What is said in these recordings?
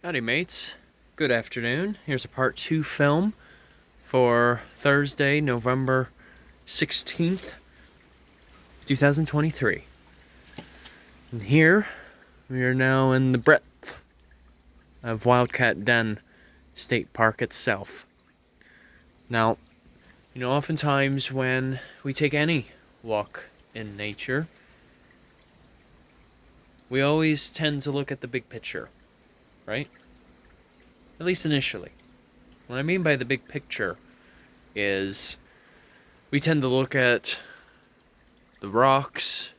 Howdy mates, good afternoon. Here's a part 2 film for Thursday, November 16th, 2023. And here, we are now in the breadth of Wildcat Den State Park itself. Now, oftentimes when we take any walk in nature, we always tend to look at the big picture, right? At least initially. What I mean by the big picture is we tend to look at the rocks,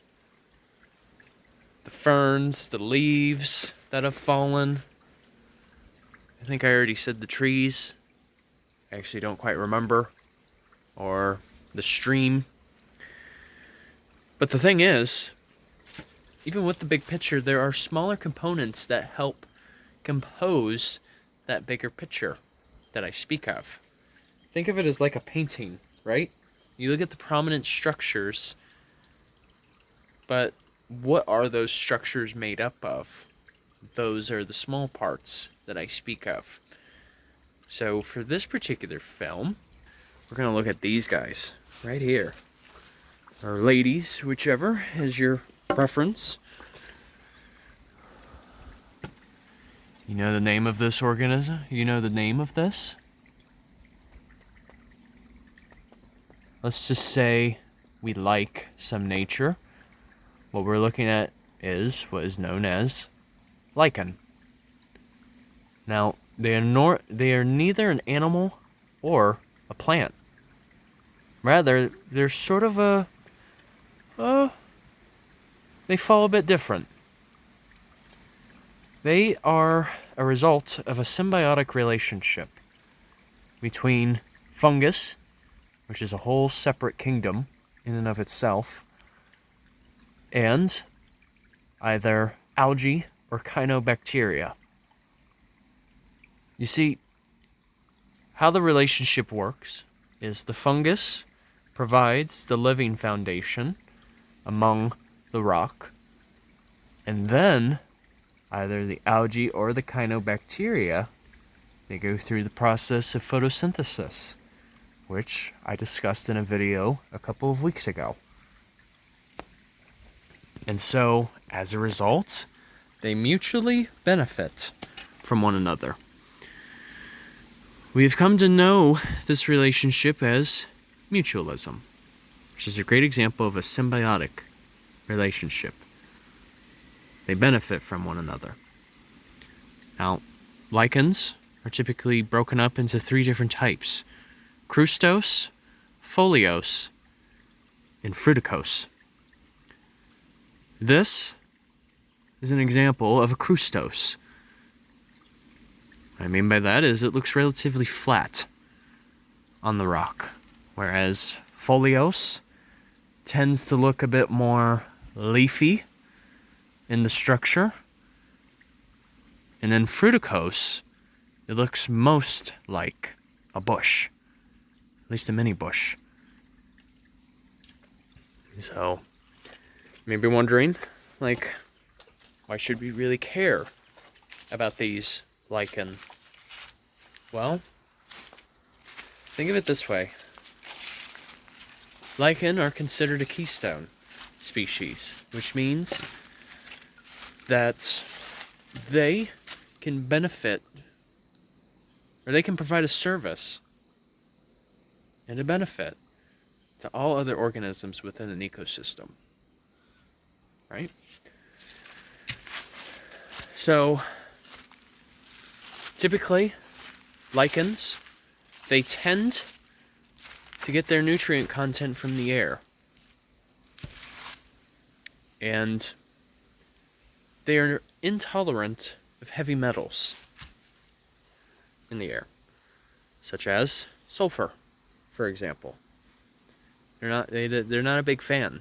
the ferns, the leaves that have fallen. I think I already said the trees. I actually don't quite remember. Or the stream. But the thing is, even with the big picture, there are smaller components that help compose that bigger picture that I speak of. Think of it as like a painting, right? You look at the prominent structures, but what are those structures made up of? Those are the small parts that I speak of. So for this particular film, we're going to look at these guys right here. Or ladies, whichever is your preference. You know the name of this organism? You know the name of this? Let's just say we like some nature. What we're looking at is what is known as lichen. Now, they are neither an animal or a plant. Rather, they're sort of they fall a bit different. They are a result of a symbiotic relationship between fungus, which is a whole separate kingdom in and of itself, and either algae or cyanobacteria. You see, how the relationship works is the fungus provides the living foundation among the rock, and then either the algae or the cyanobacteria, they go through the process of photosynthesis, which I discussed in a video a couple of weeks ago. And so, as a result, they mutually benefit from one another. We have come to know this relationship as mutualism, which is a great example of a symbiotic relationship. They benefit from one another. Now, lichens are typically broken up into 3 different types: crustose, foliose, and fruticose. This is an example of a crustose. What I mean by that is it looks relatively flat on the rock, whereas foliose tends to look a bit more leafy in the structure. And then fruticose, it looks most like a bush, at least a mini bush. So, you may be wondering, why should we really care about these lichen? Well, think of it this way. Lichen are considered a keystone species, which means that they can benefit, or they can provide a service and a benefit to all other organisms within an ecosystem, right? So, typically, lichens, they tend to get their nutrient content from the air. And they are intolerant of heavy metals in the air, such as sulfur, for example. They're not a big fan.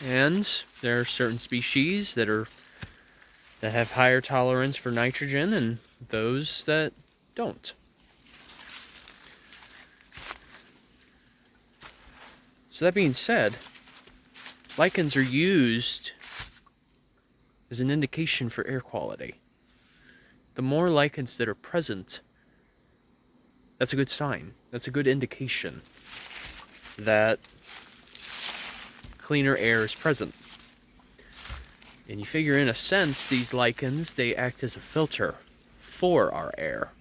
And there are certain species that have higher tolerance for nitrogen, and those that don't. So that being said, lichens are used is an indication for air quality. The more lichens that are present, that's a good sign. That's a good indication that cleaner air is present. And you figure, in a sense, these lichens, they act as a filter for our air.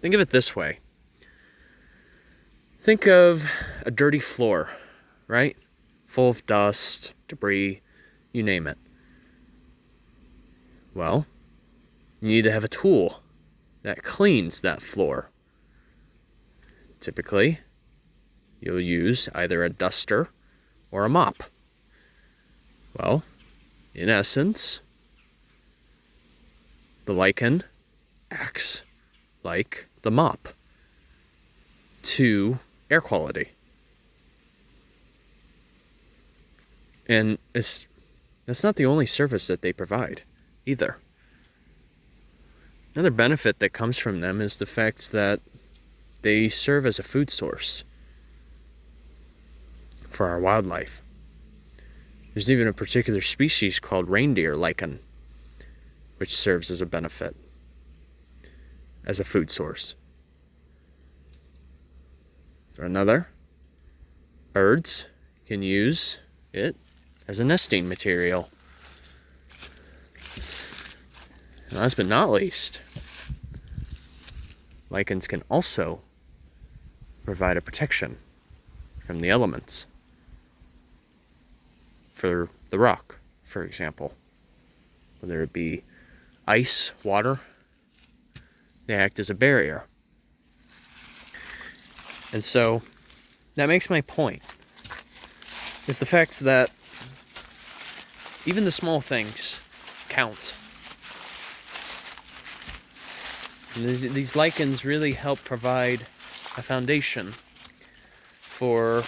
Think of it this way. Think of a dirty floor, right? Full of dust, debris, you name it. Well, you need to have a tool that cleans that floor. Typically, you'll use either a duster or a mop. Well, in essence, the lichen acts like the mop to air quality. And that's not the only service that they provide either. Another benefit that comes from them is the fact that they serve as a food source for our wildlife. There's even a particular species called reindeer lichen, which serves as a benefit, as a food source. For another, birds can use it as a nesting material. And last but not least, lichens can also provide a protection from the elements. For the rock, for example, whether it be ice, water, they act as a barrier. And so that makes my point, is the fact that even the small things count. And these lichens really help provide a foundation for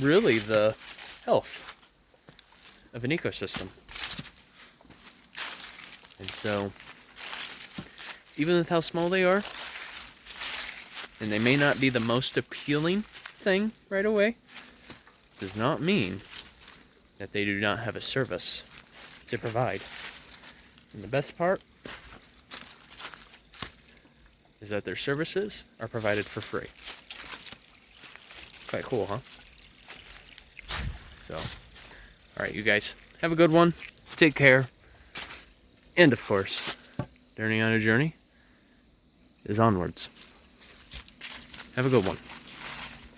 really the health of an ecosystem. And so, even with how small they are, and they may not be the most appealing thing right away, does not mean that they do not have a service to provide. And the best part is that their services are provided for free. Quite cool, huh? So, alright, you guys, have a good one. Take care. And of course, journey on a journey is onwards. Have a good one.